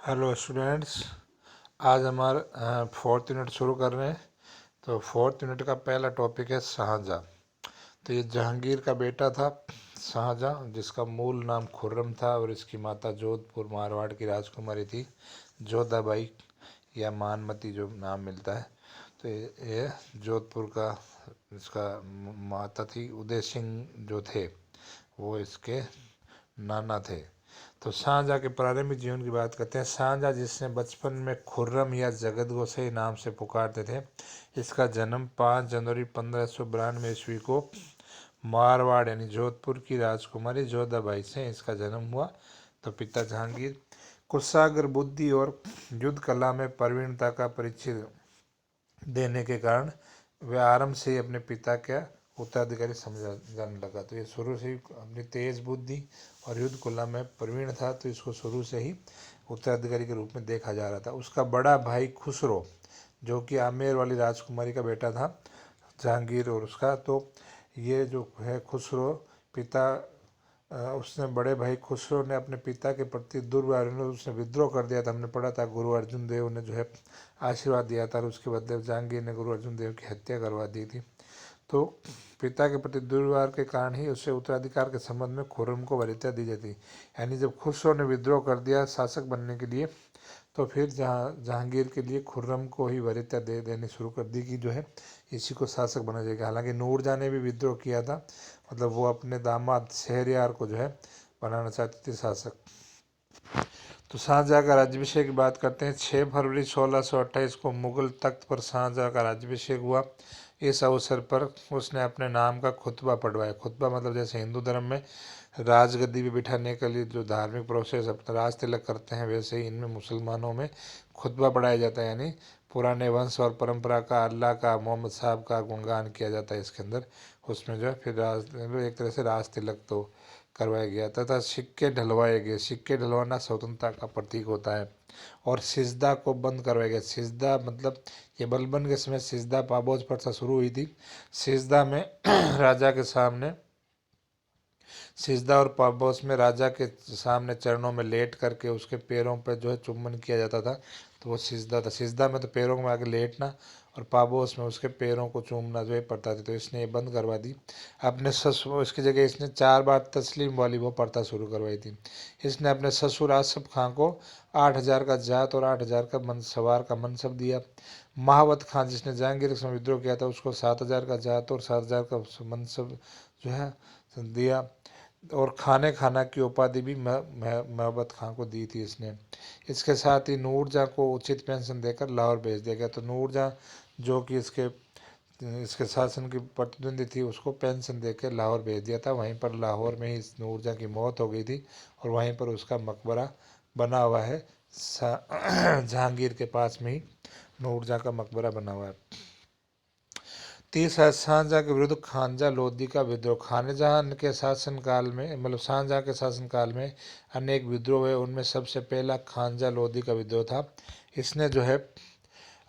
Hello students. आज हमारा fourth unit शुरू कर रहे हैं। तो फोर्थ यूनिट का पहला टॉपिक है शाहजहाँ। तो ये जहांगीर का बेटा था शाहजहाँ, जिसका मूल नाम खुर्रम था और इसकी माता जोधपुर मारवाड़ की राजकुमारी थी जोधाबाई, या मानमती जो नाम मिलता है। तो ये जोधपुर का इसका माता थी। उदय सिंह जो थे वो इसके नाना थे। तो शाहजहाँ के प्रारंभिक जीवन की बात करते हैं। शाहजहाँ, जिसने बचपन में खुर्रम या जगत गोसाई नाम से पुकारते थे, इसका जन्म 5 जनवरी 1592 को मारवाड़ यानी जोधपुर की राजकुमारी जोधाबाई से इसका जन्म हुआ। तो पिता जहांगीर कुशाग्र बुद्धि और युद्ध कला में प्रवीणता का परिचय देने के कारण वह आरंभ से ही अपने पिता का उत्तराधिकारी समझा जाने लगा। तो ये शुरू से ही अपनी तेज बुद्धि और युद्ध कला में प्रवीण था, तो इसको शुरू से ही उत्तराधिकारी के रूप में देखा जा रहा था। उसका बड़ा भाई खुसरो, जो कि आमेर वाली राजकुमारी का बेटा था जहांगीर, और उसका तो ये जो है खुसरो पिता उसने बड़े भाई खुसरो ने अपने पिता के प्रति दुर्व्यवहार, उसने विद्रोह कर दिया था। हमने पढ़ा था गुरु अर्जुन देव ने जो है आशीर्वाद दिया था और उसके बदले जहांगीर ने गुरु अर्जुन देव की हत्या करवा दी थी। तो पिता के प्रति दुर्व्यवहार के कारण ही उसे उत्तराधिकार के संबंध में खुर्रम को वरीयता दी जाती। यानी जब खुसरो ने विद्रोह कर दिया शासक बनने के लिए, तो फिर जहांगीर के लिए खुर्रम को ही वरीयता देनी शुरू कर दी कि जो है इसी को शासक बना जाएगा। हालांकि नूरजहाँ ने भी विद्रोह किया था, मतलब वो अपने दामाद शहरयार को जो है बनाना चाहती थी शासक। तो शाहजहाँ का राज्याभिषेक की बात करते हैं। 6 फरवरी 1628 को मुगल तख्त पर शाहजहाँ का राज्याभिषेक हुआ। इस अवसर पर उसने अपने नाम का खुतबा पढ़वाया। खुतबा मतलब जैसे हिंदू धर्म में राजगद्दी पे बिठाने के लिए जो धार्मिक प्रोसेस अपना राज तिलक करते हैं, वैसे ही इनमें मुसलमानों में खुतबा पढ़ाया जाता है। यानी पुराने वंश और परंपरा का, अल्लाह का, मोहम्मद साहब का गुणगान किया जाता है इसके अंदर। उसमें जो है फिर एक तरह से राज तिलक तो करवाया गया तथा सिक्के ढलवाए गए। सिक्के ढलवाना स्वतंत्रता का प्रतीक होता है। और सिजदा को बंद करवाया गया। सिजदा मतलब ये बलबन के समय सिजदा पाबोज प्रथा शुरू हुई थी। सिजदा में राजा के सामने सिजदा और पाबोस में राजा के सामने चरणों में लेट करके उसके पैरों पर जो है चुम्बन किया जाता था। तो वो सिजदा था। सिजदा में तो पैरों में आगे लेटना और पाबोस में उसके पैरों को चूमना जो है प्रथा थी। तो इसने ये बंद करवा दी। अपने ससुर इसकी जगह इसने 4 बार तस्लीम वाली वो प्रथा शुरू करवाई थी। इसने अपने ससुर आसफ खां को 8,000 का जात और 8,000 का सवार का मनसब दिया। महावत खां, जिसने जहांगीर के समय विद्रोह किया था, उसको 7,000 का जात और 7,000 का मनसब जो है दिया। और खाने खाना की उपाधि भी महबत खां को दी थी इसने। इसके साथ ही नूरजहाँ को उचित पेंशन देकर लाहौर भेज दिया गया। तो नूरजहाँ जो कि इसके इसके शासन की प्रतिद्वंदी थी, उसको पेंशन देकर लाहौर भेज दिया था। वहीं पर लाहौर में ही इस नूरजहाँ की मौत हो गई थी और वहीं पर उसका मकबरा बना हुआ है। जहांगीर के पास में ही नूरजहाँ का मकबरा बना हुआ है। तीसरा, शाहजहाँ के विरुद्ध खानजा लोदी का विद्रोह। खानजहाँ के शासनकाल में मतलब शाहजहाँ के शासनकाल में अनेक विद्रोह हुए। उनमें सबसे पहला खानजा लोदी का विद्रोह था। इसने जो है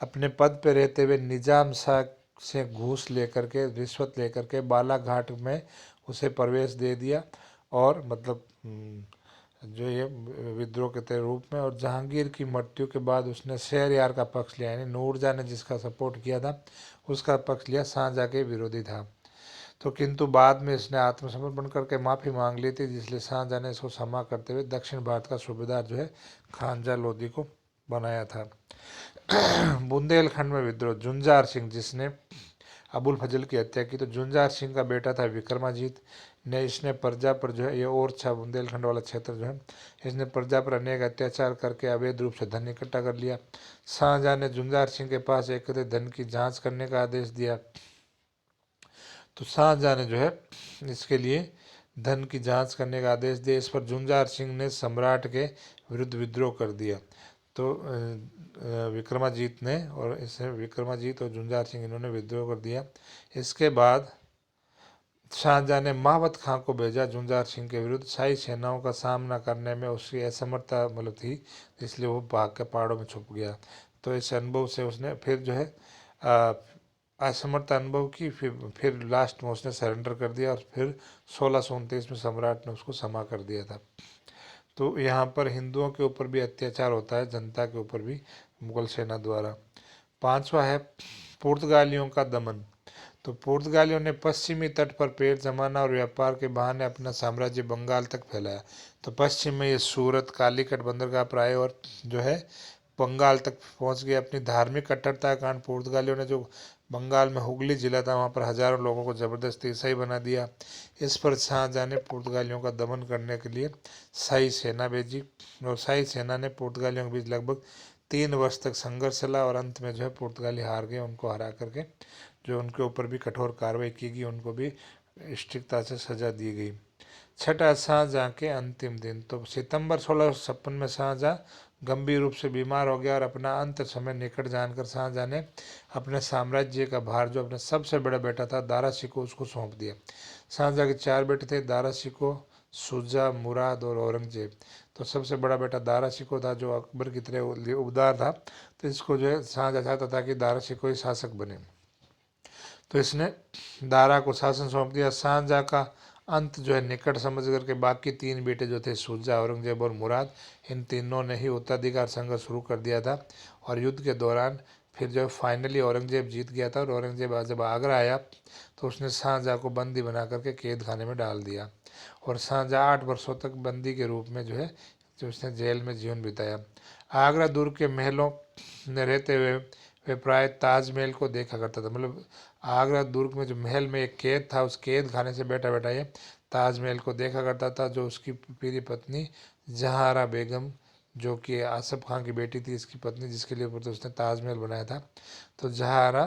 अपने पद पर रहते हुए निजाम शाह से घूस लेकर के, रिश्वत लेकर के बालाघाट में उसे प्रवेश दे दिया और मतलब जो ये विद्रोह के रूप में। और जहांगीर की मृत्यु के बाद उसने शहरयार का पक्ष लिया। यानी नूरजहाँ ने जिसका सपोर्ट किया था उसका पक्ष लिया, शाहजहाँ के विरोधी था। तो किंतु बाद में इसने आत्मसमर्पण करके माफ़ी मांग ली थी, जिसलिए शाहजहाँ ने इसको क्षमा करते हुए दक्षिण भारत का सूबेदार जो है खानजा लोदी को बनाया था। बुंदेलखंड में विद्रोह। जुंजार सिंह, जिसने अबुल फजल की हत्या की, तो जुंजार सिंह का बेटा था विक्रमाजीत ने। इसने प्रजा पर जो है ये ओरछा बुंदेलखंड वाला क्षेत्र जो है, इसने प्रजा पर अनेक अत्याचार करके अवैध रूप से धन इकट्ठा कर लिया। शाहजहाँ ने जुंजार सिंह के पास एकत्रित धन की जांच करने का आदेश दिया। तो शाहजहाँ ने जो है इसके लिए धन की जांच करने का आदेश दिया। इस पर जुंजार सिंह ने सम्राट के विरुद्ध विद्रोह कर दिया। तो विक्रमाजीत ने और इसे विक्रमाजीत और जुंजार सिंह इन्होंने विद्रोह कर दिया। इसके बाद शाहजहाँ ने महावत खां को भेजा जुंजार सिंह के विरुद्ध। शाही सेनाओं का सामना करने में उसकी असमर्थता मतलब थी, इसलिए वो भाग के पहाड़ों में छुप गया। तो इस अनुभव से उसने फिर जो है असमर्थता अनुभव की। फिर लास्ट में उसने सरेंडर कर दिया और फिर 1629 में सम्राट ने उसको क्षमा कर दिया था। तो यहाँ पर हिंदुओं के ऊपर भी अत्याचार होता है, जनता के ऊपर भी, मुगल सेना द्वारा। पांचवा है पुर्तगालियों का दमन। तो पुर्तगालियों ने पश्चिमी तट पर पेड़ जमाना और व्यापार के बहाने अपना साम्राज्य बंगाल तक फैलाया। तो पश्चिम में ये सूरत, कालीकट, बंदरगाह प्राय और जो है बंगाल तक पहुंच गए। अपनी धार्मिक कट्टरता के कारण पुर्तगालियों ने जो बंगाल में हुगली जिला था वहां पर हजारों लोगों को जबरदस्ती ईसाई बना दिया। इस पर शाहजहां ने पुर्तगालियों का दमन करने के लिए शाही सेना भेजी और शाही सेना ने पुर्तगालियों के बीच लगभग 3 वर्ष तक संघर्ष चला और अंत में जो है पुर्तगाली हार गए। उनको हरा करके जो उनके ऊपर भी कठोर कार्रवाई की गई, उनको भी स्ट्रिक्टता से सजा दी गई। छठा, शाहजहां के अंतिम दिन। तो सितंबर 1656 में शाहजहां गंभीर रूप से बीमार हो गया और अपना अंत समय निकट जानकर शाहजहां ने अपने साम्राज्य का भार जो अपने सबसे बड़ा बेटा था दारा शिकोह उसको सौंप दिया। शाहजहां के 4 बेटे थे, दारा शिकोह, शुजा, मुराद और औरंगजेब। तो सबसे बड़ा बेटा दारा शिकोह था जो अकबर की तरह उदार था। तो इसको जो है शाहजहां चाहता था कि दारा शिकोह ही शासक बने, तो इसने दारा को शासन सौंप दिया। शाहजहां का अंत जो है निकट समझ करके बाकी 3 बेटे जो थे शुजा, औरंगजेब और मुराद, इन तीनों ने ही उत्तराधिकार संघर्ष शुरू कर दिया था। और युद्ध के दौरान फिर जो फाइनली औरंगजेब जीत गया था और औरंगजेब जब आगरा आया तो उसने शाहजहां को बंदी बना करके कैद खाने में डाल दिया और शाहजहां 8 वर्षों तक बंदी के रूप में जो है जो उसने जेल में जीवन बिताया। आगरा दुर्ग के महलों में रहते हुए वे प्राय ताजमहल को देखा करता था। मतलब आगरा दुर्ग में जो महल में एक कैद था, उस कैद खाने से बैठा बैठा ये ताजमहल को देखा करता था, जो उसकी प्रिय पत्नी जहारा बेगम जो कि आसफ खान की बेटी थी, इसकी पत्नी, जिसके लिए तो उसने ताजमहल बनाया था। तो जहारा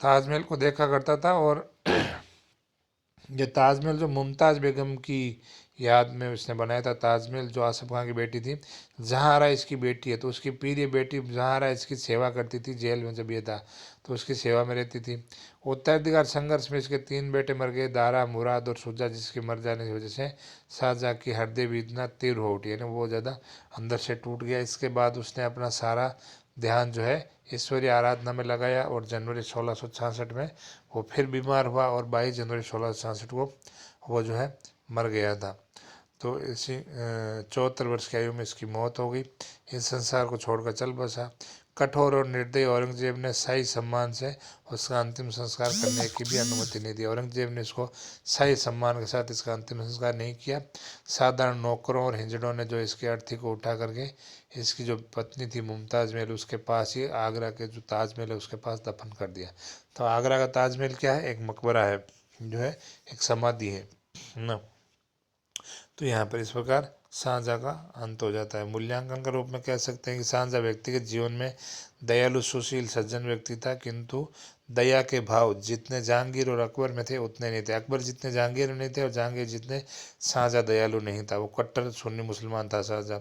ताजमहल को देखा करता था और ये ताजमहल जो मुमताज़ बेगम की याद में उसने बनाया था, ताजमहल जो आसफ खान की बेटी थी, जहारा इसकी बेटी है, तो उसकी प्रिय बेटी जहारा इसकी सेवा करती थी जेल में। जब ये था तो उसकी सेवा में रहती थी। उत्तराधिकार संघर्ष में इसके 3 बेटे मर गए, दारा, मुराद और शुजा, जिसके मर जाने की वजह से शाहजहां की हृदय वेदना तीव्र हो उठी, यानी वो ज़्यादा अंदर से टूट गया। इसके बाद उसने अपना सारा ध्यान जो है ईश्वरीय आराधना में लगाया और जनवरी 1666 में वो फिर बीमार हुआ और 22 जनवरी 1666 को वो जो है मर गया था। तो इसी 74 वर्ष की आयु में इसकी मौत हो गई। इस संसार को छोड़कर चल बसा। कठोर और निर्दयी औरंगजेब ने शाही सम्मान से उसका अंतिम संस्कार करने की भी अनुमति नहीं दी। औरंगजेब ने इसको शाही सम्मान के साथ इसका अंतिम संस्कार नहीं किया। साधारण नौकरों और हिंजड़ों ने जो इसके अर्थी को उठा करके इसकी जो पत्नी थी मुमताज़ महल, उसके पास ही आगरा के जो ताजमहल है उसके पास दफन कर दिया। तो आगरा का ताजमहल क्या है? एक मकबरा है, जो है एक समाधि है ना। तो यहाँ पर इस प्रकार शाहजहां का अंत हो जाता है। मूल्यांकन के रूप में कह सकते हैं कि शाहजहां व्यक्तिगत जीवन में दयालु, सुशील, सज्जन व्यक्ति था, किंतु दया के भाव जितने जहांगीर और अकबर में थे उतने नहीं थे। अकबर जितने जहांगीर में नहीं थे और जहांगीर जितने शाहजहां दयालु नहीं था। वो कट्टर सुन्नी मुसलमान था शाहजहां।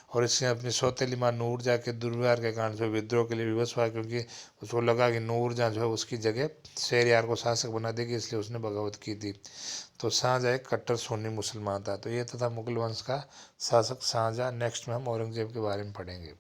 और इसने अपनी सौतेली माँ नूरजहां के दुर्व्यवहार के कारण जो विद्रोह के लिए विवश हुआ, क्योंकि उसको लगा कि नूरजहां जो है उसकी जगह शहरयार को शासक बना देगी, इसलिए उसने बगावत की थी। तो शाहजहां एक कट्टर सुन्नी मुसलमान था। तो ये था मुगल वंश का शासक शाहजहां। नेक्स्ट में हम औरंगजेब के बारे में पढ़ेंगे।